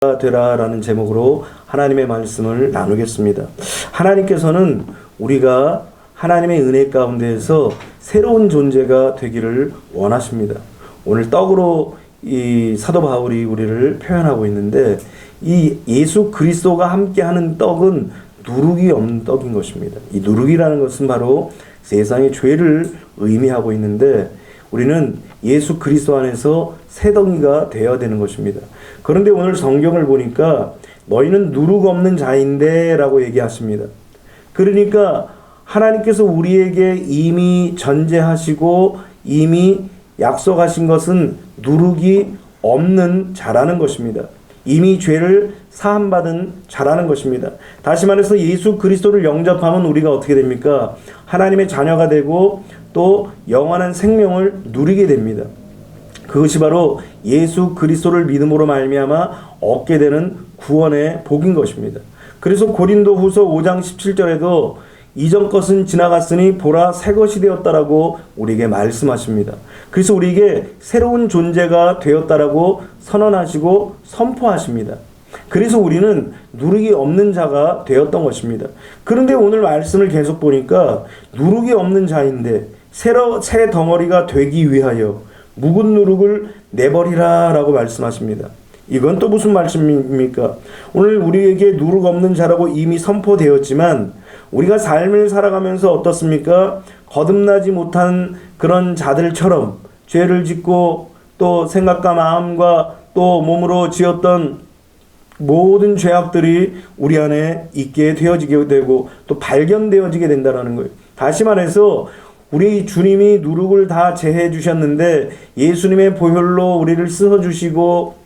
되라라는 제목으로 하나님의 말씀을 나누겠습니다. 하나님께서는 우리가 하나님의 은혜 가운데에서 새로운 존재가 되기를 원하십니다. 오늘 떡으로 이 사도 바울이 우리를 표현하고 있는데, 이 예수 그리스도가 함께하는 떡은 누룩이 없는 떡인 것입니다. 이 누룩이라는 것은 바로 세상의 죄를 의미하고 있는데, 우리는 예수 그리스도 안에서 새 덩이가 되어야 되는 것입니다. 그런데 오늘 성경을 보니까 너희는 누룩 없는 자인데 라고 얘기하십니다. 그러니까 하나님께서 우리에게 이미 전제하시고 이미 약속하신 것은 누룩이 없는 자라는 것입니다. 이미 죄를 사함받은 자라는 것입니다. 다시 말해서 예수 그리스도를 영접하면 우리가 어떻게 됩니까? 하나님의 자녀가 되고 또 영원한 생명을 누리게 됩니다. 그것이 바로 예수 그리스도를 믿음으로 말미암아 얻게 되는 구원의 복인 것입니다. 그래서 고린도후서 5장 17절에도 이전 것은 지나갔으니 보라 새 것이 되었다라고 우리에게 말씀하십니다. 그래서 우리에게 새로운 존재가 되었다라고 선언하시고 선포하십니다. 그래서 우리는 누룩이 없는 자가 되었던 것입니다. 그런데 오늘 말씀을 계속 보니까 누룩이 없는 자인데 새 덩어리가 되기 위하여 묵은 누룩을 내버리라 라고 말씀하십니다. 이건 또 무슨 말씀입니까? 오늘 우리에게 누룩 없는 자라고 이미 선포되었지만 우리가 삶을 살아가면서 어떻습니까? 거듭나지 못한 그런 자들처럼 죄를 짓고 또 생각과 마음과 또 몸으로 지었던 모든 죄악들이 우리 안에 있게 되어지게 되고 또 발견되어지게 된다는 거예요. 다시 말해서 우리 주님이 누룩을 다 제해 주셨는데 예수님의 보혈로 우리를 씻어 주시고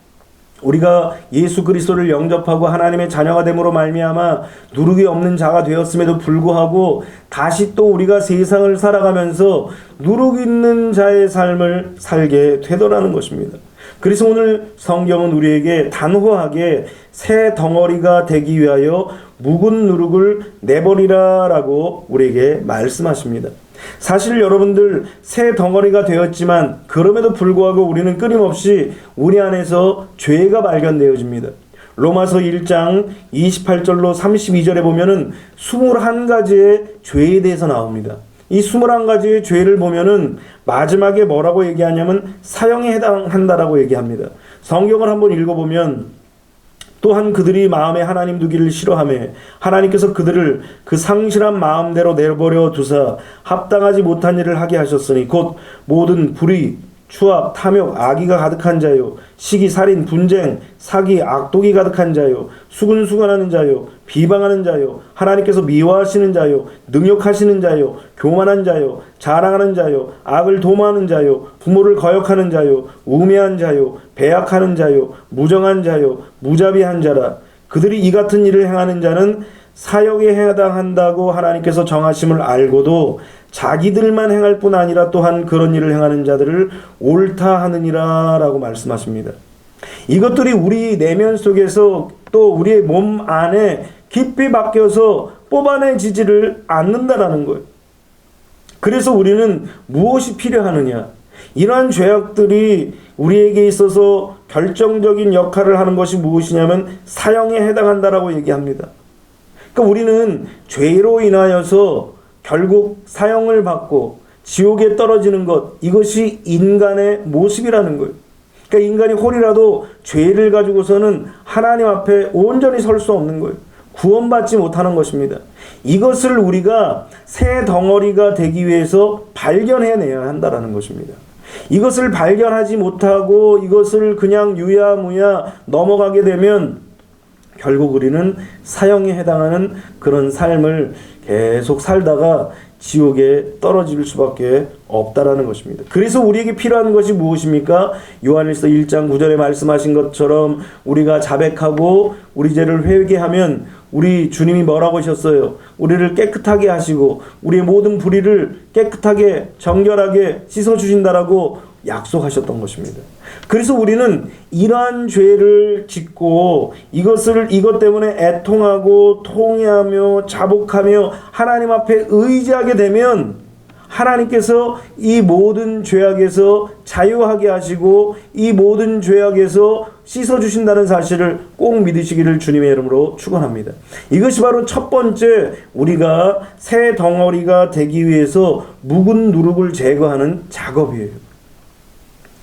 우리가 예수 그리스도를 영접하고 하나님의 자녀가 됨으로 말미암아 누룩이 없는 자가 되었음에도 불구하고 다시 또 우리가 세상을 살아가면서 누룩 있는 자의 삶을 살게 되더라는 것입니다. 그래서 오늘 성경은 우리에게 단호하게 새 덩어리가 되기 위하여 묵은 누룩을 내버리라 라고 우리에게 말씀하십니다. 사실 여러분들 새 덩어리가 되었지만 그럼에도 불구하고 우리는 끊임없이 우리 안에서 죄가 발견되어집니다. 로마서 1장 28절로 32절에 보면은 21가지의 죄에 대해서 나옵니다. 이 21가지의 죄를 보면은 마지막에 뭐라고 얘기하냐면 사형에 해당한다라고 얘기합니다. 성경을 한번 읽어보면 또한 그들이 마음에 하나님 두기를 싫어하며 하나님께서 그들을 그 상실한 마음대로 내버려 두사 합당하지 못한 일을 하게 하셨으니 곧 모든 불의, 추악, 탐욕, 악의가 가득한 자요, 시기, 살인, 분쟁, 사기, 악독이 가득한 자요, 수근수근하는 자요, 비방하는 자요, 하나님께서 미워하시는 자요, 능욕하시는 자요, 교만한 자요, 자랑하는 자요, 악을 도모하는 자요, 부모를 거역하는 자요, 우매한 자요, 배약하는 자요, 무정한 자요, 무자비한 자라. 그들이 이 같은 일을 행하는 자는 사형에 해당한다고 하나님께서 정하심을 알고도 자기들만 행할 뿐 아니라 또한 그런 일을 행하는 자들을 옳다 하느니라 라고 말씀하십니다. 이것들이 우리 내면 속에서 또 우리의 몸 안에 깊이 박혀서 뽑아내지지를 않는다라는 거예요. 그래서 우리는 무엇이 필요하느냐? 이러한 죄악들이 우리에게 있어서 결정적인 역할을 하는 것이 무엇이냐면 사형에 해당한다라고 얘기합니다. 그러니까 우리는 죄로 인하여서 결국 사형을 받고 지옥에 떨어지는 것, 이것이 인간의 모습이라는 거예요. 그러니까 인간이 홀이라도 죄를 가지고서는 하나님 앞에 온전히 설 수 없는 거예요. 구원받지 못하는 것입니다. 이것을 우리가 새 덩어리가 되기 위해서 발견해내야 한다는 것입니다. 이것을 발견하지 못하고 이것을 그냥 유야무야 넘어가게 되면 결국 우리는 사형에 해당하는 그런 삶을 계속 살다가 지옥에 떨어질 수밖에 없다라는 것입니다. 그래서 우리에게 필요한 것이 무엇입니까? 요한일서 1장 9절에 말씀하신 것처럼 우리가 자백하고 우리 죄를 회개하면 우리 주님이 뭐라고 하셨어요? 우리를 깨끗하게 하시고 우리의 모든 불의를 깨끗하게 정결하게 씻어주신다라고 약속하셨던 것입니다. 그래서 우리는 이러한 죄를 짓고 이것 때문에 애통하고 통회하며 자복하며 하나님 앞에 의지하게 되면 하나님께서 이 모든 죄악에서 자유하게 하시고 이 모든 죄악에서 씻어주신다는 사실을 꼭 믿으시기를 주님의 이름으로 축원합니다. 이것이 바로 첫 번째 우리가 새 덩어리가 되기 위해서 묵은 누룩을 제거하는 작업이에요.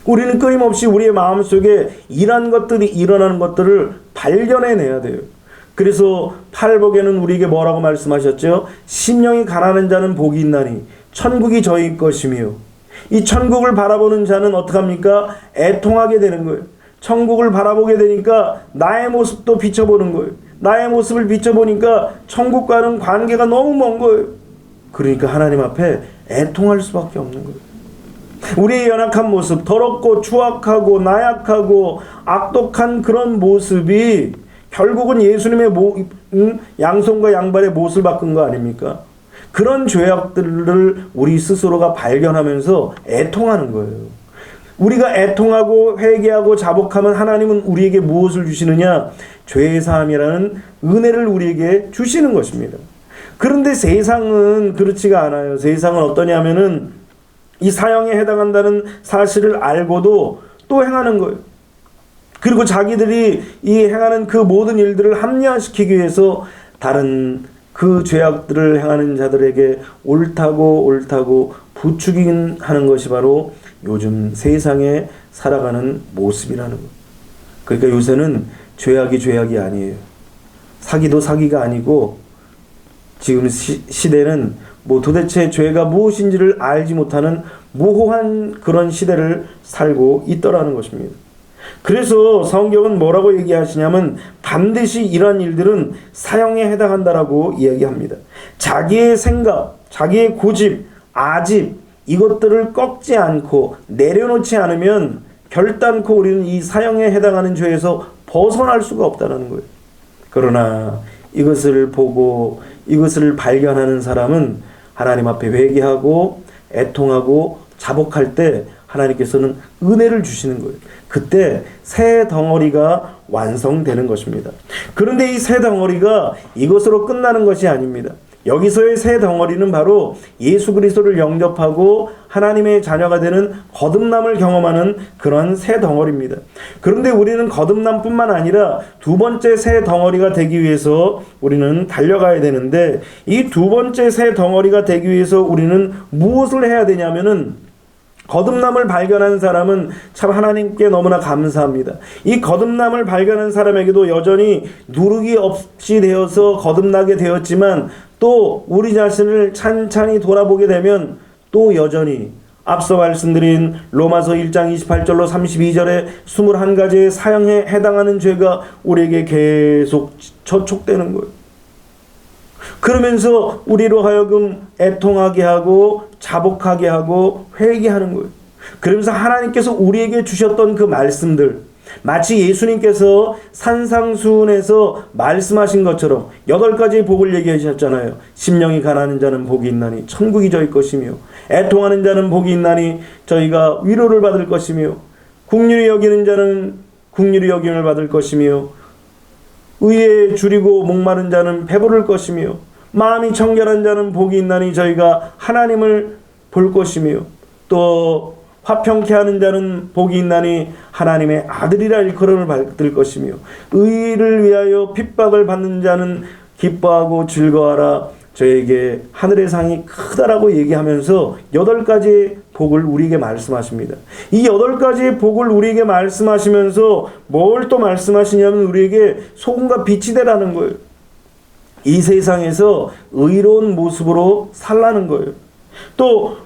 우리는 끊임없이 우리의 마음속에 이러한 것들이 일어나는 것들을 발견해내야 돼요. 그래서 팔복에는 우리에게 뭐라고 말씀하셨죠? 심령이 가난한 자는 복이 있나니 천국이 저희 것이며, 이 천국을 바라보는 자는 어떡합니까? 애통하게 되는 거예요. 천국을 바라보게 되니까 나의 모습도 비춰보는 거예요. 나의 모습을 비춰보니까 천국과는 관계가 너무 먼 거예요. 그러니까 하나님 앞에 애통할 수밖에 없는 거예요. 우리의 연약한 모습, 더럽고 추악하고 나약하고 악독한 그런 모습이 결국은 예수님의 양손과 양발의 못을 바꾼 거 아닙니까? 그런 죄악들을 우리 스스로가 발견하면서 애통하는 거예요. 우리가 애통하고 회개하고 자복하면 하나님은 우리에게 무엇을 주시느냐? 죄의 사함이라는 은혜를 우리에게 주시는 것입니다. 그런데 세상은 그렇지가 않아요. 세상은 어떠냐면은 이 사형에 해당한다는 사실을 알고도 또 행하는 거예요. 그리고 자기들이 이 행하는 그 모든 일들을 합리화시키기 위해서 다른 그 죄악들을 행하는 자들에게 옳다고 부추기하는 것이 바로 요즘 세상에 살아가는 모습이라는 것. 그러니까 요새는 죄악이 아니에요. 사기도 사기가 아니고, 지금 시대는 도대체 죄가 무엇인지를 알지 못하는 모호한 그런 시대를 살고 있더라는 것입니다. 그래서 성경은 뭐라고 얘기하시냐면 반드시 이러한 일들은 사형에 해당한다라고 이야기합니다. 자기의 생각, 자기의 고집, 아집, 이것들을 꺾지 않고 내려놓지 않으면 결단코 우리는 이 사형에 해당하는 죄에서 벗어날 수가 없다는 거예요. 그러나 이것을 보고 이것을 발견하는 사람은 하나님 앞에 회개하고 애통하고 자복할 때 하나님께서는 은혜를 주시는 거예요. 그때 새 덩어리가 완성되는 것입니다. 그런데 이 새 덩어리가 이것으로 끝나는 것이 아닙니다. 여기서의 새 덩어리는 바로 예수 그리스도를 영접하고 하나님의 자녀가 되는 거듭남을 경험하는 그런 새 덩어리입니다. 그런데 우리는 거듭남뿐만 아니라 두 번째 새 덩어리가 되기 위해서 우리는 달려가야 되는데, 이 두 번째 새 덩어리가 되기 위해서 우리는 무엇을 해야 되냐면은, 거듭남을 발견한 사람은 참 하나님께 너무나 감사합니다. 이 거듭남을 발견한 사람에게도 여전히 누룩이 없이 되어서 거듭나게 되었지만, 또 우리 자신을 찬찬히 돌아보게 되면 또 여전히 앞서 말씀드린 로마서 1장 28절로 32절에 21가지의 사형에 해당하는 죄가 우리에게 계속 저촉되는 거예요. 그러면서 우리로 하여금 애통하게 하고 자복하게 하고 회개하는 거예요. 그러면서 하나님께서 우리에게 주셨던 그 말씀들, 마치 예수님께서 산상수훈에서 말씀하신 것처럼 8가지 복을 얘기하셨잖아요. 심령이 가난한 자는 복이 있나니 천국이 저희 것이며, 애통하는 자는 복이 있나니 저희가 위로를 받을 것이며, 긍휼히 여기는 자는 긍휼히 여김을 받을 것이며, 의에 줄이고 목마른 자는 배부를 것이며, 마음이 청결한 자는 복이 있나니 저희가 하나님을 볼 것이며, 또 화평케 하는 자는 복이 있나니 하나님의 아들이라 일컬음을 받을 것이며, 의를 위하여 핍박을 받는 자는 기뻐하고 즐거워하라, 저에게 하늘의 상이 크다라고 얘기하면서 8가지의 복을 우리에게 말씀하십니다. 이 8가지의 복을 우리에게 말씀하시면서 뭘 또 말씀하시냐면 우리에게 소금과 빛이 되라는 거예요. 이 세상에서 의로운 모습으로 살라는 거예요. 또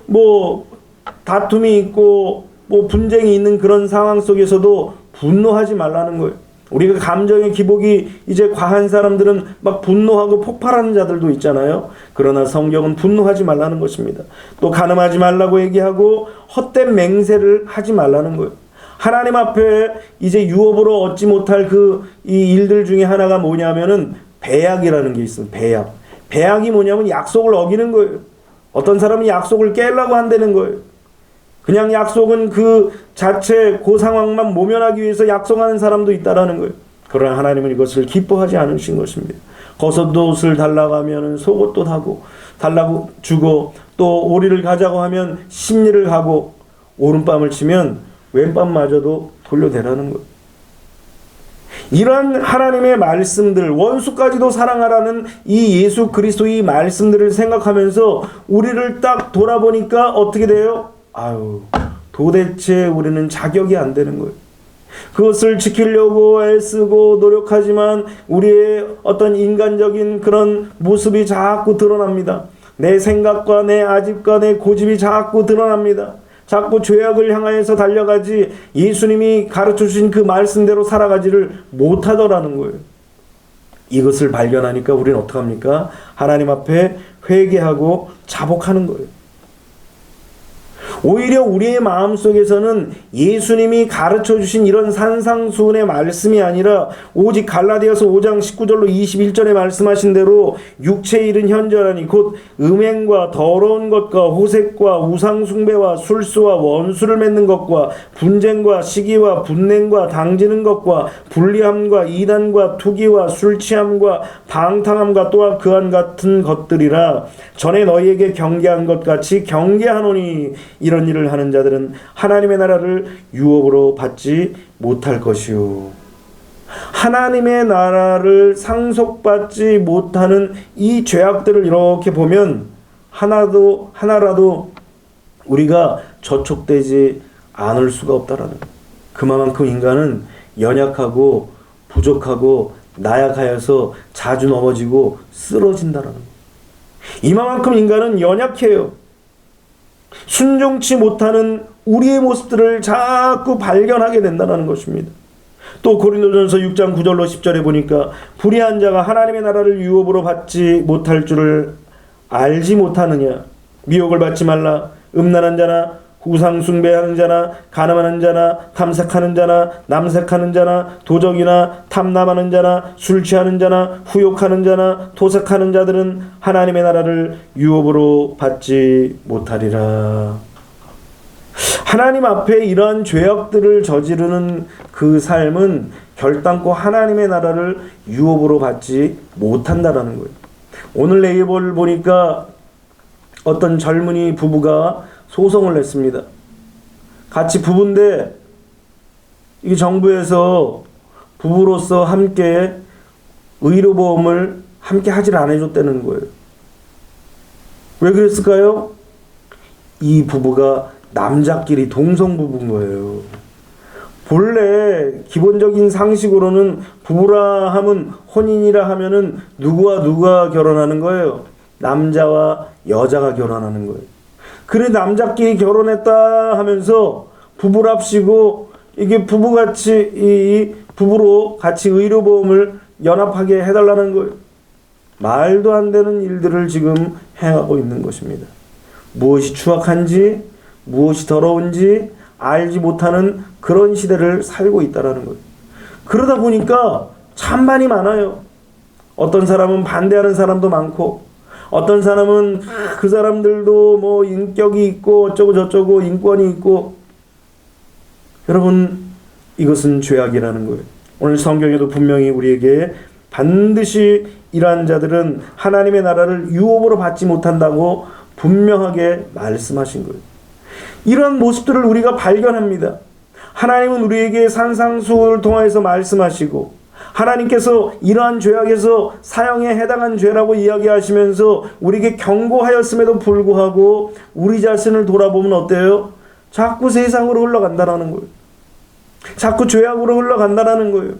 다툼이 있고 분쟁이 있는 그런 상황 속에서도 분노하지 말라는 거예요. 우리가 감정의 기복이 이제 과한 사람들은 막 분노하고 폭발하는 자들도 있잖아요. 그러나 성경은 분노하지 말라는 것입니다. 또 간음하지 말라고 얘기하고 헛된 맹세를 하지 말라는 거예요. 하나님 앞에 이제 유업으로 얻지 못할 이 일들 중에 하나가 뭐냐면은 배약이라는 게 있어요. 배약이 뭐냐면 약속을 어기는 거예요. 어떤 사람은 약속을 깨려고 한다는 거예요. 그냥 약속은 그 자체 그 상황만 모면하기 위해서 약속하는 사람도 있다라는 거예요. 그러나 하나님은 이것을 기뻐하지 않으신 것입니다. 겉옷을 달라고 하면 속옷도 달라고 주고, 또 오리를 가자고 하면 심리를 하고, 오른밤을 치면 왼밤마저도 돌려대라는 거예요. 이러한 하나님의 말씀들, 원수까지도 사랑하라는 이 예수 그리스도의 말씀들을 생각하면서 우리를 딱 돌아보니까 어떻게 돼요? 아유, 도대체 우리는 자격이 안 되는 거예요. 그것을 지키려고 애쓰고 노력하지만 우리의 어떤 인간적인 그런 모습이 자꾸 드러납니다. 내 생각과 내 아집과 내 고집이 자꾸 드러납니다. 자꾸 죄악을 향하여서 달려가지 예수님이 가르쳐주신 그 말씀대로 살아가지를 못하더라는 거예요. 이것을 발견하니까 우리는 어떡합니까? 하나님 앞에 회개하고 자복하는 거예요. 오히려 우리의 마음속에서는 예수님이 가르쳐주신 이런 산상수훈의 말씀이 아니라 오직 갈라디아서 5장 19절로 21절에 말씀하신 대로 육체의 일은 현저하니 곧 음행과 더러운 것과 호색과 우상숭배와 술수와 원수를 맺는 것과 분쟁과 시기와 분냉과 당지는 것과 불리함과 이단과 투기와 술취함과 방탕함과 또한 그와 같은 것들이라. 전에 너희에게 경계한 것 같이 경계하노니 이런 일을 하는 자들은 하나님의 나라를 유업으로 받지 못할 것이요. 하나님의 나라를 상속받지 못하는 이 죄악들을 이렇게 보면 하나라도 우리가 저촉되지 않을 수가 없다라는 거예요. 그만큼 인간은 연약하고 부족하고 나약하여서 자주 넘어지고 쓰러진다라는 거예요. 이만큼 인간은 연약해요. 순종치 못하는 우리의 모습들을 자꾸 발견하게 된다는 것입니다. 또 고린도전서 6장 9절로 10절에 보니까 불의한 자가 하나님의 나라를 유업으로 받지 못할 줄을 알지 못하느냐. 미혹을 받지 말라. 음란한 자나 우상 숭배하는 자나 간음하는 자나 탐색하는 자나 남색하는 자나 도적이나 탐남하는 자나 술 취하는 자나 후욕하는 자나 토색하는 자들은 하나님의 나라를 유업으로 받지 못하리라. 하나님 앞에 이러한 죄악들을 저지르는 그 삶은 결단코 하나님의 나라를 유업으로 받지 못한다라는 거예요. 오늘 네이버를 보니까 어떤 젊은이 부부가 소송을 냈습니다. 같이 부부인데 이 정부에서 부부로서 함께 의료보험을 함께 하질 않아줬다는 거예요. 왜 그랬을까요? 이 부부가 남자끼리 동성부부인 거예요. 본래 기본적인 상식으로는 부부라 하면 혼인이라 하면은 누구와 누가 결혼하는 거예요? 남자와 여자가 결혼하는 거예요. 그래 남자끼리 결혼했다 하면서 부부랍시고 이게 부부같이 이 부부로 같이 의료보험을 연합하게 해달라는 거예요. 말도 안 되는 일들을 지금 행하고 있는 것입니다. 무엇이 추악한지 무엇이 더러운지 알지 못하는 그런 시대를 살고 있다는 거예요. 그러다 보니까 찬반이 많아요. 어떤 사람은 반대하는 사람도 많고 어떤 사람은 그 사람들도 뭐 인격이 있고 어쩌고 저쩌고 인권이 있고. 여러분 이것은 죄악이라는 거예요. 오늘 성경에도 분명히 우리에게 반드시 이러한 자들은 하나님의 나라를 유업으로 받지 못한다고 분명하게 말씀하신 거예요. 이러한 모습들을 우리가 발견합니다. 하나님은 우리에게 산상수훈을 통해서 말씀하시고 하나님께서 이러한 죄악에서 사형에 해당한 죄라고 이야기하시면서 우리에게 경고하였음에도 불구하고 우리 자신을 돌아보면 어때요? 자꾸 세상으로 흘러간다라는 거예요. 자꾸 죄악으로 흘러간다라는 거예요.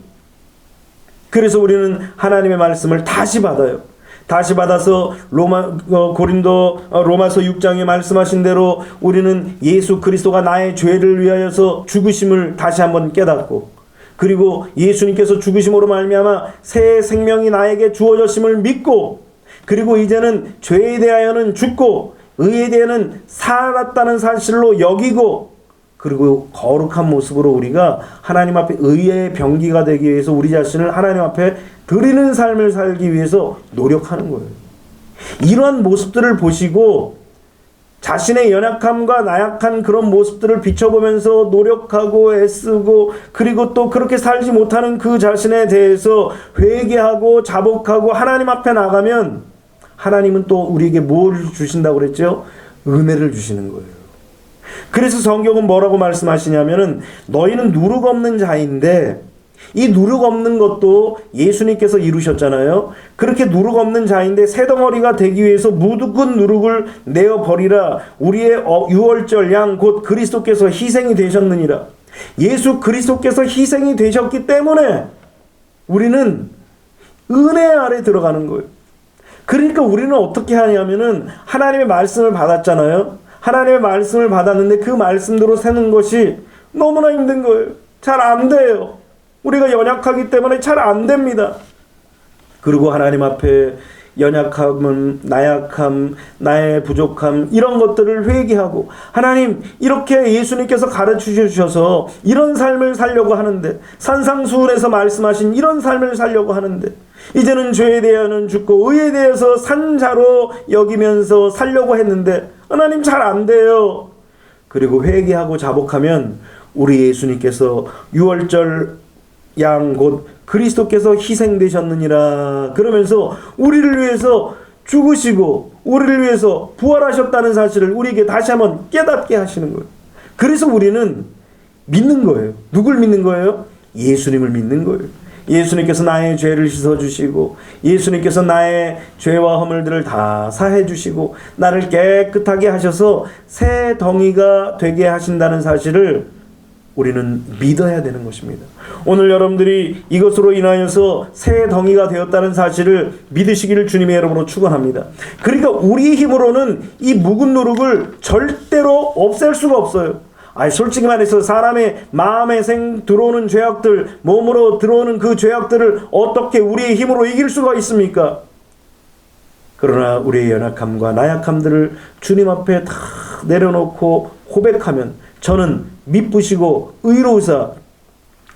그래서 우리는 하나님의 말씀을 다시 받아요. 다시 받아서 로마서 6장에 말씀하신 대로 우리는 예수 그리스도가 나의 죄를 위하여서 죽으심을 다시 한번 깨닫고 그리고 예수님께서 죽으심으로 말미암아 새 생명이 나에게 주어졌음을 믿고 그리고 이제는 죄에 대하여는 죽고 의에 대해서는 살았다는 사실로 여기고 그리고 거룩한 모습으로 우리가 하나님 앞에 의의 병기가 되기 위해서 우리 자신을 하나님 앞에 드리는 삶을 살기 위해서 노력하는 거예요. 이러한 모습들을 보시고 자신의 연약함과 나약한 그런 모습들을 비춰보면서 노력하고 애쓰고 그리고 또 그렇게 살지 못하는 그 자신에 대해서 회개하고 자복하고 하나님 앞에 나가면 하나님은 또 우리에게 뭘 주신다고 그랬죠? 은혜를 주시는 거예요. 그래서 성경은 뭐라고 말씀하시냐면은 너희는 누룩 없는 자인데 이 누룩 없는 것도 예수님께서 이루셨잖아요. 그렇게 누룩 없는 자인데 새 덩어리가 되기 위해서 묻은 누룩을 내어버리라. 우리의 유월절 양 곧 그리스도께서 희생이 되셨느니라. 예수 그리스도께서 희생이 되셨기 때문에 우리는 은혜 아래 들어가는 거예요. 그러니까 우리는 어떻게 하냐면은 하나님의 말씀을 받았잖아요. 하나님의 말씀을 받았는데 그 말씀대로 사는 것이 너무나 힘든 거예요. 잘 안 돼요. 우리가 연약하기 때문에 잘 안 됩니다. 그리고 하나님 앞에 연약함은 나약함, 나의 부족함 이런 것들을 회개하고 하나님 이렇게 예수님께서 가르쳐 주셔서 이런 삶을 살려고 하는데 산상수훈에서 말씀하신 이런 삶을 살려고 하는데 이제는 죄에 대하여는 죽고 의에 대해서 산자로 여기면서 살려고 했는데 하나님 잘 안 돼요. 그리고 회개하고 자복하면 우리 예수님께서 유월절 양 곧 그리스도께서 희생되셨느니라 그러면서 우리를 위해서 죽으시고 우리를 위해서 부활하셨다는 사실을 우리에게 다시 한번 깨닫게 하시는 거예요. 그래서 우리는 믿는 거예요. 누굴 믿는 거예요? 예수님을 믿는 거예요. 예수님께서 나의 죄를 씻어주시고 예수님께서 나의 죄와 허물들을 다 사해주시고 나를 깨끗하게 하셔서 새 덩이가 되게 하신다는 사실을 우리는 믿어야 되는 것입니다. 오늘 여러분들이 이것으로 인하여서 새 덩이가 되었다는 사실을 믿으시기를 주님의 이름으로 축원합니다. 그러니까 우리 힘으로는 이 묵은 누룩을 절대로 없앨 수가 없어요. 솔직히 말해서 사람의 마음에 들어오는 죄악들, 몸으로 들어오는 그 죄악들을 어떻게 우리의 힘으로 이길 수가 있습니까? 그러나 우리의 연약함과 나약함들을 주님 앞에 다 내려놓고 고백하면 저는 미쁘시고 의로우사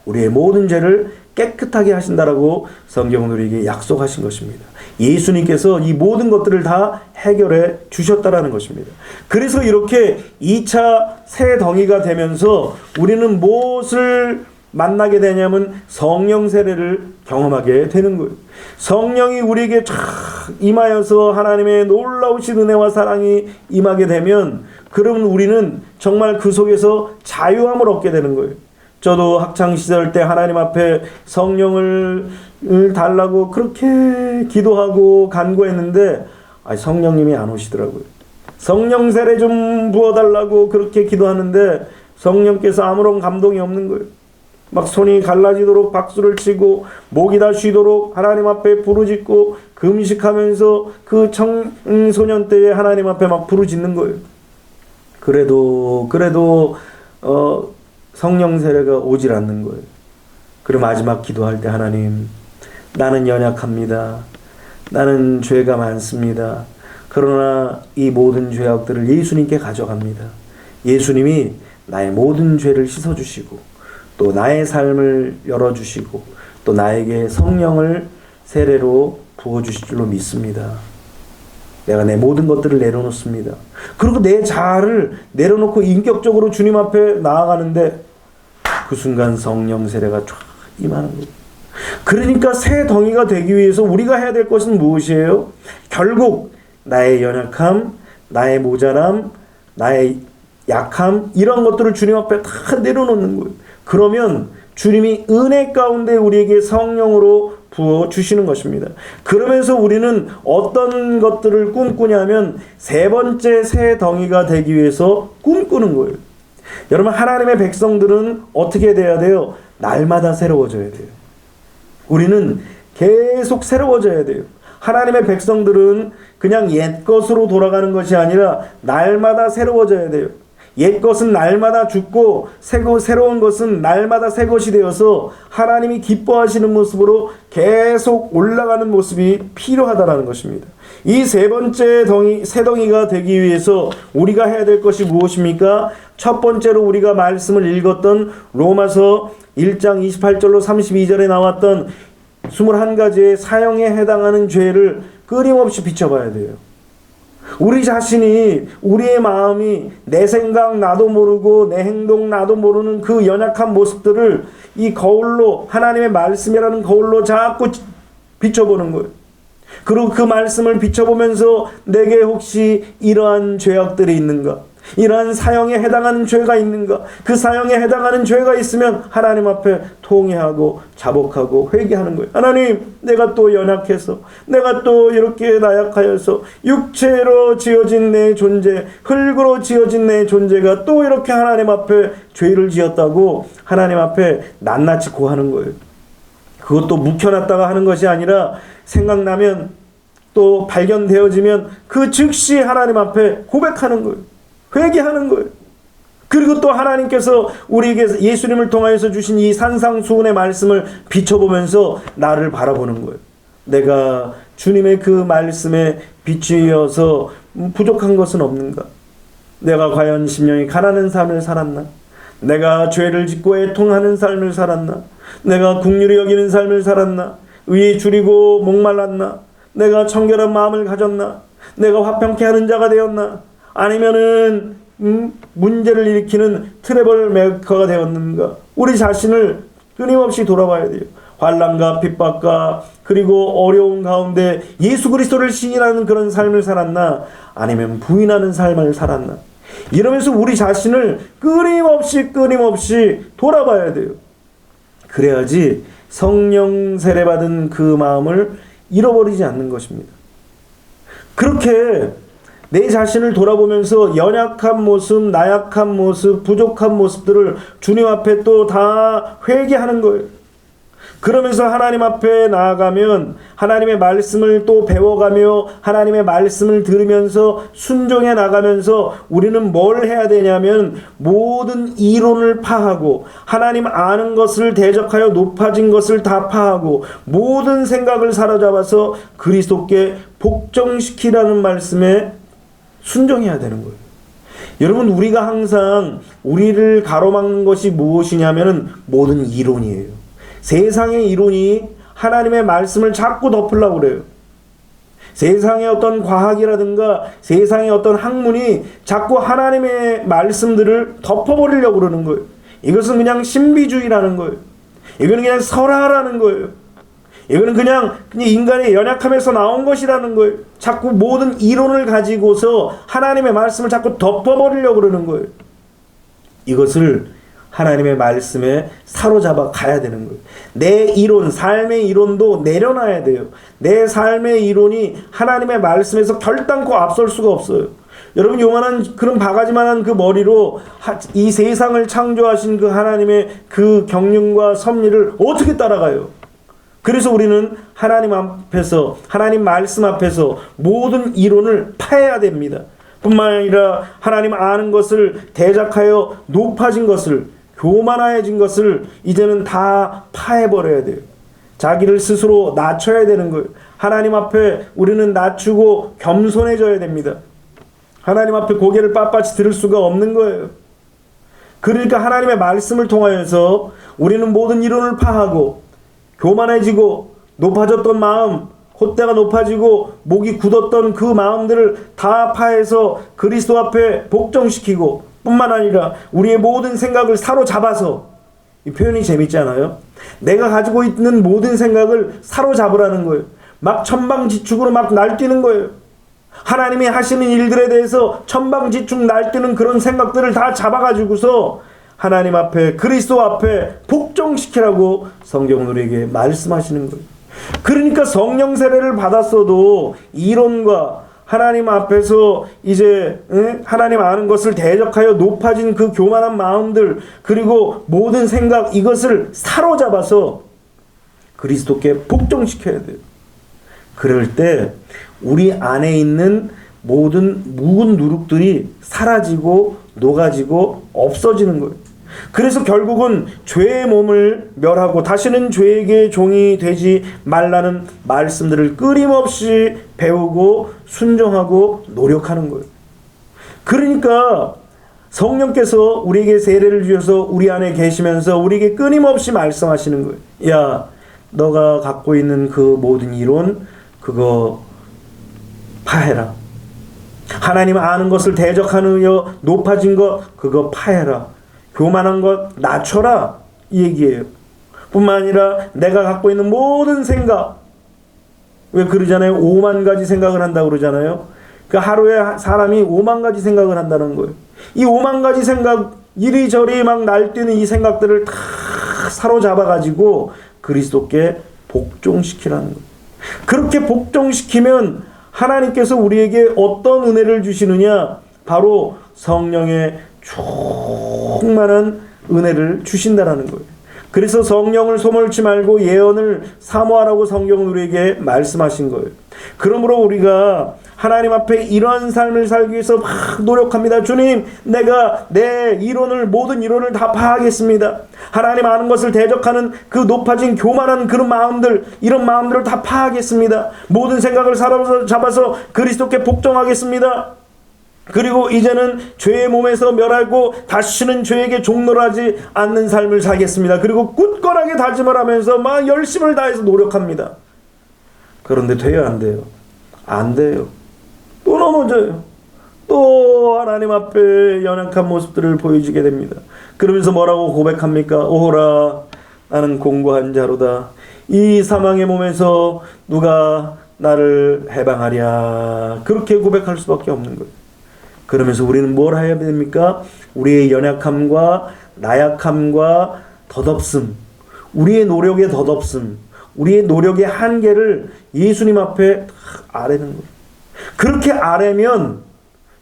우리의 모든 죄를 깨끗하게 하신다라고 성경은 우리에게 약속하신 것입니다. 예수님께서 이 모든 것들을 다 해결해 주셨다라는 것입니다. 그래서 이렇게 2차 새 덩이가 되면서 우리는 무엇을 만나게 되냐면 성령 세례를 경험하게 되는 거예요. 성령이 우리에게 쫙 임하여서 하나님의 놀라우신 은혜와 사랑이 임하게 되면 그러면 우리는 정말 그 속에서 자유함을 얻게 되는 거예요. 저도 학창시절 때 하나님 앞에 성령을 달라고 그렇게 기도하고 간구했는데 성령님이 안 오시더라고요. 성령 세례 좀 부어달라고 그렇게 기도하는데 성령께서 아무런 감동이 없는 거예요. 막 손이 갈라지도록 박수를 치고 목이 다 쉬도록 하나님 앞에 부르짖고 금식하면서 그 청소년 때에 하나님 앞에 막 부르짖는 거예요. 그래도 성령 세례가 오질 않는 거예요. 그리고 마지막 기도할 때 하나님 나는 연약합니다. 나는 죄가 많습니다. 그러나 이 모든 죄악들을 예수님께 가져갑니다. 예수님이 나의 모든 죄를 씻어주시고 또 나의 삶을 열어주시고 또 나에게 성령을 세례로 부어주실 줄로 믿습니다. 내가 내 모든 것들을 내려놓습니다. 그리고 내 자아를 내려놓고 인격적으로 주님 앞에 나아가는데 그 순간 성령 세례가 쫙 임하는 거예요. 그러니까 새 덩이가 되기 위해서 우리가 해야 될 것은 무엇이에요? 결국 나의 연약함, 나의 모자람, 나의 약함 이런 것들을 주님 앞에 다 내려놓는 거예요. 그러면 주님이 은혜 가운데 우리에게 성령으로 부어주시는 것입니다. 그러면서 우리는 어떤 것들을 꿈꾸냐면 세 번째 새 덩이가 되기 위해서 꿈꾸는 거예요. 여러분 하나님의 백성들은 어떻게 돼야 돼요? 날마다 새로워져야 돼요. 우리는 계속 새로워져야 돼요. 하나님의 백성들은 그냥 옛 것으로 돌아가는 것이 아니라 날마다 새로워져야 돼요. 옛 것은 날마다 죽고 새로운 것은 날마다 새 것이 되어서 하나님이 기뻐하시는 모습으로 계속 올라가는 모습이 필요하다는 것입니다. 이 세 번째 새 덩이가 되기 위해서 우리가 해야 될 것이 무엇입니까? 첫 번째로 우리가 말씀을 읽었던 로마서 1장 28절로 32절에 나왔던 21가지의 사형에 해당하는 죄를 끊임없이 비춰봐야 돼요. 우리 자신이 우리의 마음이 내 생각 나도 모르고 내 행동 나도 모르는 그 연약한 모습들을 이 거울로 하나님의 말씀이라는 거울로 자꾸 비춰보는 거예요. 그리고 그 말씀을 비춰보면서 내게 혹시 이러한 죄악들이 있는가? 이러한 사형에 해당하는 죄가 있는가? 그 사형에 해당하는 죄가 있으면 하나님 앞에 통회하고 자복하고 회개하는 거예요. 하나님, 내가 또 연약해서, 내가 또 이렇게 나약하여서 육체로 지어진 내 존재, 흙으로 지어진 내 존재가 또 이렇게 하나님 앞에 죄를 지었다고 하나님 앞에 낱낱이 고하는 거예요. 그것도 묵혀놨다가 하는 것이 아니라 생각나면 또 발견되어지면 그 즉시 하나님 앞에 고백하는 거예요. 회개하는 거예요. 그리고 또 하나님께서 우리에게 예수님을 통하여서 주신 이 산상수훈의 말씀을 비춰보면서 나를 바라보는 거예요. 내가 주님의 그 말씀에 비추어서 부족한 것은 없는가? 내가 과연 심령이 가난한 삶을 살았나? 내가 죄를 짓고 애통하는 삶을 살았나? 내가 긍휼히 여기는 삶을 살았나? 의에 줄이고 목말랐나? 내가 청결한 마음을 가졌나? 내가 화평케 하는 자가 되었나? 아니면은 문제를 일으키는 트러블 메이커가 되었는가? 우리 자신을 끊임없이 돌아봐야 돼요. 환난과 핍박과 그리고 어려운 가운데 예수 그리스도를 시인하는 그런 삶을 살았나? 아니면 부인하는 삶을 살았나? 이러면서 우리 자신을 끊임없이 돌아봐야 돼요. 그래야지 성령 세례받은 그 마음을 잃어버리지 않는 것입니다. 그렇게 내 자신을 돌아보면서 연약한 모습, 나약한 모습, 부족한 모습들을 주님 앞에 또 다 회개하는 거예요. 그러면서 하나님 앞에 나아가면 하나님의 말씀을 또 배워가며 하나님의 말씀을 들으면서 순종해 나가면서 우리는 뭘 해야 되냐면 모든 이론을 파하고 하나님 아는 것을 대적하여 높아진 것을 다 파하고 모든 생각을 사로잡아서 그리스도께 복종시키라는 말씀에 순종해야 되는 거예요. 여러분, 우리가 항상 우리를 가로막는 것이 무엇이냐면은 모든 이론이에요. 세상의 이론이 하나님의 말씀을 자꾸 덮으려고 그래요. 세상의 어떤 과학이라든가 세상의 어떤 학문이 자꾸 하나님의 말씀들을 덮어버리려고 그러는 거예요. 이것은 그냥 신비주의라는 거예요. 이거는 그냥 설화라는 거예요. 이거는 그냥 인간의 연약함에서 나온 것이라는 거예요. 자꾸 모든 이론을 가지고서 하나님의 말씀을 자꾸 덮어버리려고 그러는 거예요. 이것을 하나님의 말씀에 사로잡아 가야 되는 거예요. 내 이론, 삶의 이론도 내려놔야 돼요. 내 삶의 이론이 하나님의 말씀에서 결단코 앞설 수가 없어요. 여러분, 요만한 그런 바가지만한 그 머리로 이 세상을 창조하신 그 하나님의 그 경륜과 섭리를 어떻게 따라가요? 그래서 우리는 하나님 앞에서, 하나님 말씀 앞에서 모든 이론을 파해야 됩니다. 뿐만 아니라 하나님 아는 것을 대적하여 높아진 것을, 교만해진 것을 이제는 다 파해버려야 돼요. 자기를 스스로 낮춰야 되는 거예요. 하나님 앞에 우리는 낮추고 겸손해져야 됩니다. 하나님 앞에 고개를 빳빳이 들을 수가 없는 거예요. 그러니까 하나님의 말씀을 통하여서 우리는 모든 이론을 파하고 교만해지고 높아졌던 마음, 콧대가 높아지고 목이 굳었던 그 마음들을 다 파해서 그리스도 앞에 복종시키고 뿐만 아니라 우리의 모든 생각을 사로잡아서, 이 표현이 재밌잖아요. 내가 가지고 있는 모든 생각을 사로잡으라는 거예요. 막 천방지축으로 막 날뛰는 거예요. 하나님이 하시는 일들에 대해서 천방지축 날뛰는 그런 생각들을 다 잡아가지고서 하나님 앞에, 그리스도 앞에 복종시키라고 성경은 우리에게 말씀하시는 거예요. 그러니까 성령 세례를 받았어도 이론과 하나님 앞에서 이제 하나님 아는 것을 대적하여 높아진 그 교만한 마음들, 그리고 모든 생각, 이것을 사로잡아서 그리스도께 복종시켜야 돼요. 그럴 때 우리 안에 있는 모든 묵은 누룩들이 사라지고 녹아지고 없어지는 거예요. 그래서 결국은 죄의 몸을 멸하고 다시는 죄에게 종이 되지 말라는 말씀들을 끊임없이 배우고 순종하고 노력하는 거예요. 그러니까 성령께서 우리에게 세례를 주셔서 우리 안에 계시면서 우리에게 끊임없이 말씀하시는 거예요. 야, 너가 갖고 있는 그 모든 이론, 그거 파해라. 하나님 아는 것을 대적하느여 높아진 것, 그거 파해라. 교만한 것 낮춰라, 이 얘기예요. 뿐만 아니라 내가 갖고 있는 모든 생각, 왜 그러잖아요? 5만 가지 생각을 한다고 그러잖아요. 그 하루에 사람이 5만 가지 생각을 한다는 거예요. 이 5만 가지 생각, 이리저리 막 날뛰는 이 생각들을 다 사로잡아가지고 그리스도께 복종시키라는 거예요. 그렇게 복종시키면 하나님께서 우리에게 어떤 은혜를 주시느냐? 바로 성령의 충만한 은혜를 주신다라는 거예요. 그래서 성령을 소몰치 말고 예언을 사모하라고 성경은 우리에게 말씀하신 거예요. 그러므로 우리가 하나님 앞에 이런 삶을 살기 위해서 막 노력합니다. 주님, 내가 내 모든 이론을 다 파하겠습니다. 하나님 아는 것을 대적하는 그 높아진 교만한 그런 마음들, 이런 마음들을 다 파하겠습니다. 모든 생각을 사로잡아서 그리스도께 복종하겠습니다. 그리고 이제는 죄의 몸에서 멸하고 다시는 죄에게 종노하지 않는 삶을 살겠습니다. 그리고 굳건하게 다짐을 하면서 막 열심을 다해서 노력합니다. 그런데 돼요, 안 돼요? 안 돼요. 또 넘어져요. 또 하나님 앞에 연약한 모습들을 보여주게 됩니다. 그러면서 뭐라고 고백합니까? 오호라, 나는 공고한 자로다. 이 사망의 몸에서 누가 나를 해방하랴. 그렇게 고백할 수밖에 없는 거예요. 그러면서 우리는 뭘 해야 됩니까? 우리의 연약함과 나약함과 덧없음, 우리의 노력의 덧없음, 우리의 노력의 한계를 예수님 앞에 아뢰는 거예요. 그렇게 아뢰면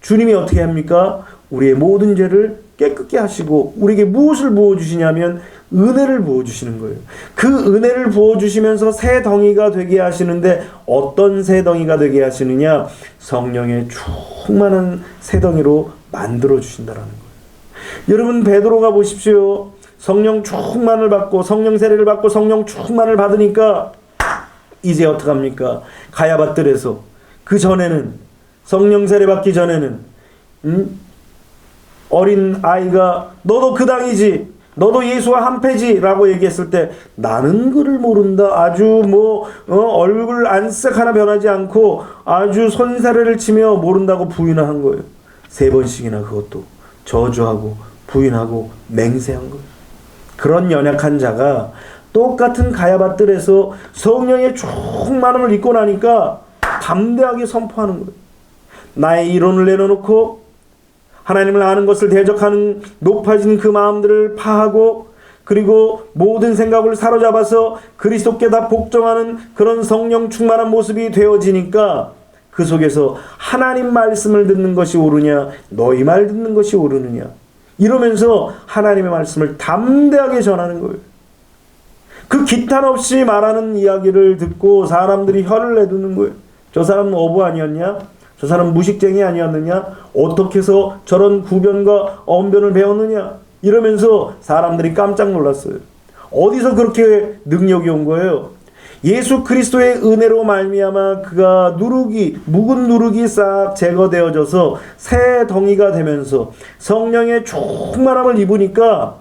주님이 어떻게 합니까? 우리의 모든 죄를 깨끗게 하시고 우리에게 무엇을 부어주시냐면 은혜를 부어주시는 거예요. 그 은혜를 부어주시면서 새 덩이가 되게 하시는데 어떤 새 덩이가 되게 하시느냐? 성령의 충만한 새 덩이로 만들어주신다라는 거예요. 여러분, 베드로가 보십시오. 성령 충만을 받고 성령 세례를 받고 성령 충만을 받으니까 이제 어떡합니까? 가야밭들에서 그 전에는 성령 세례 받기 전에는 어린 아이가 너도 그 당이지, 너도 예수와 한패지라고 얘기했을 때 나는 그를 모른다. 아주 얼굴 안색 하나 변하지 않고 아주 손사래를 치며 모른다고 부인을 한 거예요. 3번씩이나 그것도 저주하고 부인하고 맹세한 거예요. 그런 연약한 자가 똑같은 가야밭들에서 성령의 충만함을 입고 나니까 담대하게 선포하는 거예요. 나의 이론을 내려놓고 하나님을 아는 것을 대적하는 높아진 그 마음들을 파하고 그리고 모든 생각을 사로잡아서 그리스도께 다 복종하는 그런 성령 충만한 모습이 되어지니까 그 속에서 하나님 말씀을 듣는 것이 옳으냐 너희 말 듣는 것이 옳으느냐 이러면서 하나님의 말씀을 담대하게 전하는 거예요. 그 기탄 없이 말하는 이야기를 듣고 사람들이 혀를 내두는 거예요. 저 사람은 어부 아니었냐? 저 사람 무식쟁이 아니었느냐? 어떻게 해서 저런 구변과 언변을 배웠느냐? 이러면서 사람들이 깜짝 놀랐어요. 어디서 그렇게 능력이 온 거예요? 예수 그리스도의 은혜로 말미암아 그가 묵은 누룩이 싹 제거되어져서 새 덩이가 되면서 성령의 충만함을 입으니까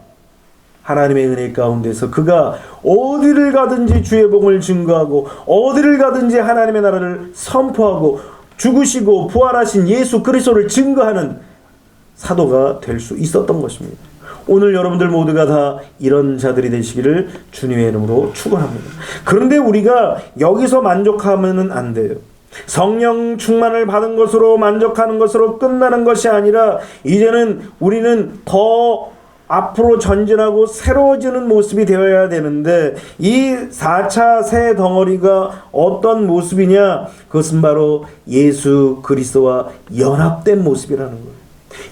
하나님의 은혜 가운데서 그가 어디를 가든지 주의 복음을 증거하고 어디를 가든지 하나님의 나라를 선포하고 죽으시고 부활하신 예수 그리스도를 증거하는 사도가 될 수 있었던 것입니다. 오늘 여러분들 모두가 다 이런 자들이 되시기를 주님의 이름으로 축원합니다. 그런데 우리가 여기서 만족하면 안 돼요. 성령 충만을 받은 것으로 만족하는 것으로 끝나는 것이 아니라 이제는 우리는 더 앞으로 전진하고 새로워지는 모습이 되어야 되는데 이 4차 새 덩어리가 어떤 모습이냐? 그것은 바로 예수 그리스도와 연합된 모습이라는 거예요.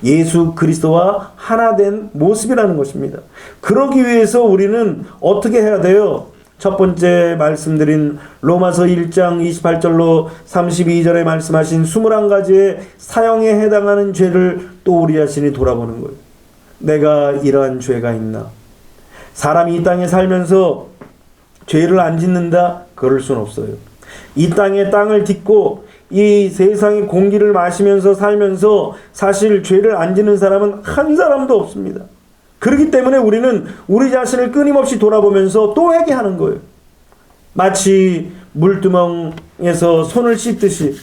예수 그리스도와 하나 된 모습이라는 것입니다. 그러기 위해서 우리는 어떻게 해야 돼요? 첫 번째 말씀드린 로마서 1장 28절로 32절에 말씀하신 21가지의 사형에 해당하는 죄를 또 우리 자신이 돌아보는 거예요. 내가 이러한 죄가 있나? 사람이 이 땅에 살면서 죄를 안 짓는다? 그럴 수는 없어요. 이 땅에 땅을 딛고 이 세상의 공기를 마시면서 살면서 사실 죄를 안 짓는 사람은 한 사람도 없습니다. 그렇기 때문에 우리는 우리 자신을 끊임없이 돌아보면서 또 회개하는 거예요. 마치 물두멍에서 손을 씻듯이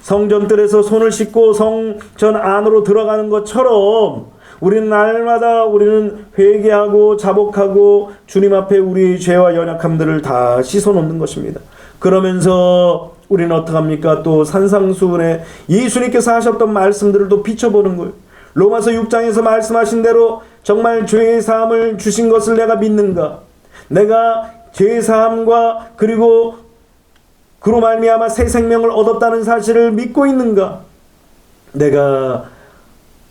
성전들에서 손을 씻고 성전 안으로 들어가는 것처럼 우리는 날마다 우리는 회개하고 자복하고 주님 앞에 우리의 죄와 연약함들을 다 씻어놓는 것입니다. 그러면서 우리는 어떡합니까? 또 산상수훈에 예수님께서 하셨던 말씀들을 또 비춰보는 거예요. 로마서 6장에서 말씀하신 대로 정말 죄의 사함을 주신 것을 내가 믿는가? 내가 죄의 사함과 그리고 그로 말미암아 새 생명을 얻었다는 사실을 믿고 있는가? 내가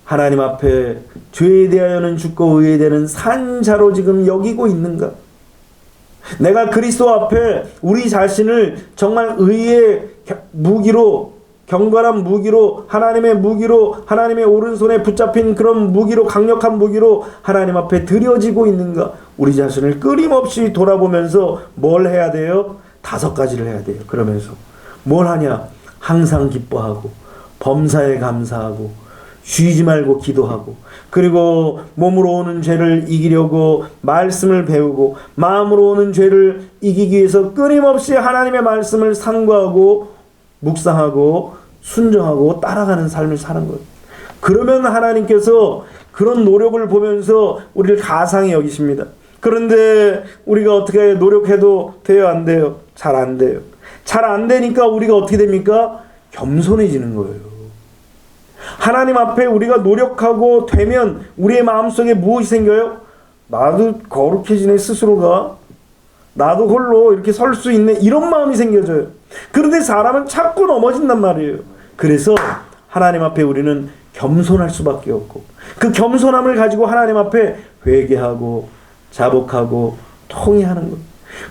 하나님 앞에 죄에 대하여는 죽고 의에 대한 산자로 지금 여기고 있는가? 내가 그리스도 앞에 우리 자신을 정말 의의 무기로, 경건한 무기로, 하나님의 무기로, 하나님의 오른손에 붙잡힌 그런 무기로, 강력한 무기로 하나님 앞에 드려지고 있는가? 우리 자신을 끊임없이 돌아보면서 뭘 해야 돼요? 5가지를 해야 돼요. 그러면서 뭘 하냐? 항상 기뻐하고 범사에 감사하고 쉬지 말고 기도하고, 그리고 몸으로 오는 죄를 이기려고 말씀을 배우고, 마음으로 오는 죄를 이기기 위해서 끊임없이 하나님의 말씀을 상고하고 묵상하고 순종하고 따라가는 삶을 사는 거예요. 그러면 하나님께서 그런 노력을 보면서 우리를 가상히 여기십니다. 그런데 우리가 어떻게 노력해도 돼요? 안 돼요? 잘 안 돼요. 잘 안 되니까 우리가 어떻게 됩니까? 겸손해지는 거예요. 하나님 앞에 우리가 노력하고 되면 우리의 마음속에 무엇이 생겨요? 나도 거룩해지네, 스스로가. 나도 홀로 이렇게 설 수 있네, 이런 마음이 생겨져요. 그런데 사람은 자꾸 넘어진단 말이에요. 그래서 하나님 앞에 우리는 겸손할 수밖에 없고, 그 겸손함을 가지고 하나님 앞에 회개하고 자복하고 통회하는 것.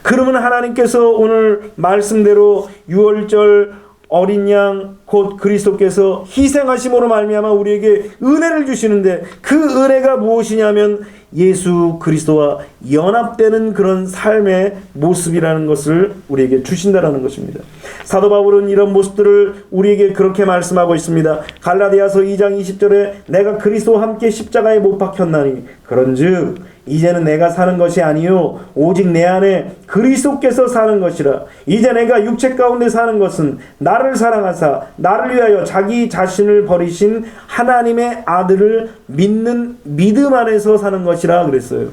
그러면 하나님께서 오늘 말씀대로 6월절 어린 양 곧 그리스도께서 희생하심으로 말미암아 우리에게 은혜를 주시는데, 그 은혜가 무엇이냐면 예수 그리스도와 연합되는 그런 삶의 모습이라는 것을 우리에게 주신다라는 것입니다. 사도 바울은 이런 모습들을 우리에게 그렇게 말씀하고 있습니다. 갈라디아서 2장 20절에 내가 그리스도와 함께 십자가에 못 박혔나니 그런즉 이제는 내가 사는 것이 아니요 오직 내 안에 그리스도께서 사는 것이라. 이제 내가 육체 가운데 사는 것은 나를 사랑하사 나를 위하여 자기 자신을 버리신 하나님의 아들을 믿는 믿음 안에서 사는 것이라 그랬어요.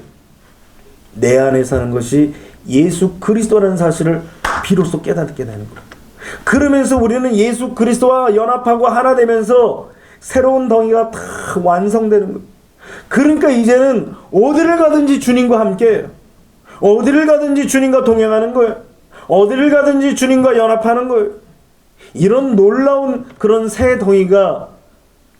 내 안에 사는 것이 예수 그리스도라는 사실을 비로소 깨닫게 되는 거예요. 그러면서 우리는 예수 그리스도와 연합하고 하나 되면서 새로운 덩이가 다 완성되는 거예요. 그러니까 이제는 어디를 가든지 주님과 함께해요. 어디를 가든지 주님과 동행하는 거예요. 어디를 가든지 주님과 연합하는 거예요. 이런 놀라운 그런 새 덩이가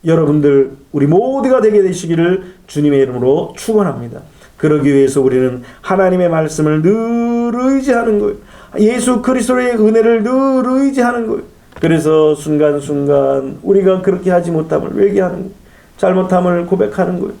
여러분들 우리 모두가 되게 되시기를 주님의 이름으로 축원합니다. 그러기 위해서 우리는 하나님의 말씀을 늘 의지하는 거예요. 예수 그리스도의 은혜를 늘 의지하는 거예요. 그래서 순간순간 우리가 그렇게 하지 못함을 회개하는 거예요. 잘못함을 고백하는 거예요.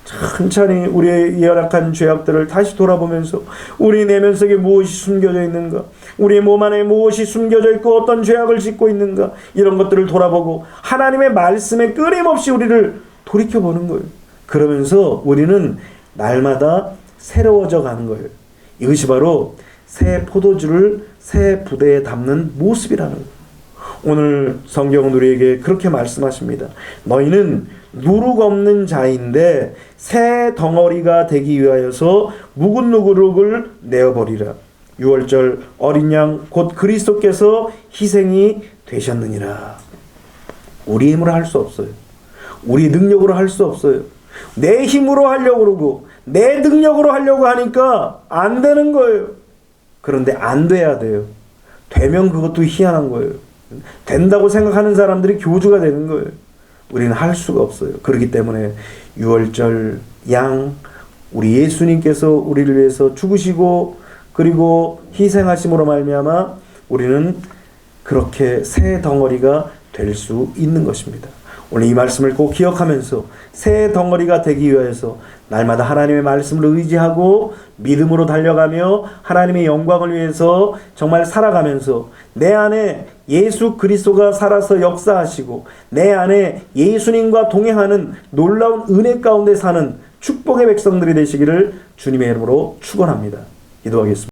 천천히 우리의 열악한 죄악들을 다시 돌아보면서 우리 내면 속에 무엇이 숨겨져 있는가, 우리의 몸 안에 무엇이 숨겨져 있고 어떤 죄악을 짓고 있는가, 이런 것들을 돌아보고 하나님의 말씀에 끊임없이 우리를 돌이켜보는 거예요. 그러면서 우리는 날마다 새로워져 가는 거예요. 이것이 바로 새 포도주를 새 부대에 담는 모습이라는 거예요. 오늘 성경은 우리에게 그렇게 말씀하십니다. 너희는 누룩 없는 자인데 새 덩어리가 되기 위하여서 묵은 누룩을 내어버리라. 6월절 어린 양 곧 그리스도께서 희생이 되셨느니라. 우리 힘으로 할 수 없어요. 우리 능력으로 할 수 없어요. 내 힘으로 하려고 그러고 내 능력으로 하려고 하니까 안 되는 거예요. 그런데 안 돼야 돼요. 되면 그것도 희한한 거예요. 된다고 생각하는 사람들이 교주가 되는 거예요. 우리는 할 수가 없어요. 그렇기 때문에 6월절 양 우리 예수님께서 우리를 위해서 죽으시고 그리고 희생하심으로 말미암아 우리는 그렇게 새 덩어리가 될 수 있는 것입니다. 오늘 이 말씀을 꼭 기억하면서 새 덩어리가 되기 위해서 날마다 하나님의 말씀을 의지하고 믿음으로 달려가며 하나님의 영광을 위해서 정말 살아가면서 내 안에 예수 그리스도가 살아서 역사하시고 내 안에 예수님과 동행하는 놀라운 은혜 가운데 사는 축복의 백성들이 되시기를 주님의 이름으로 축원합니다. 기도하겠습니다.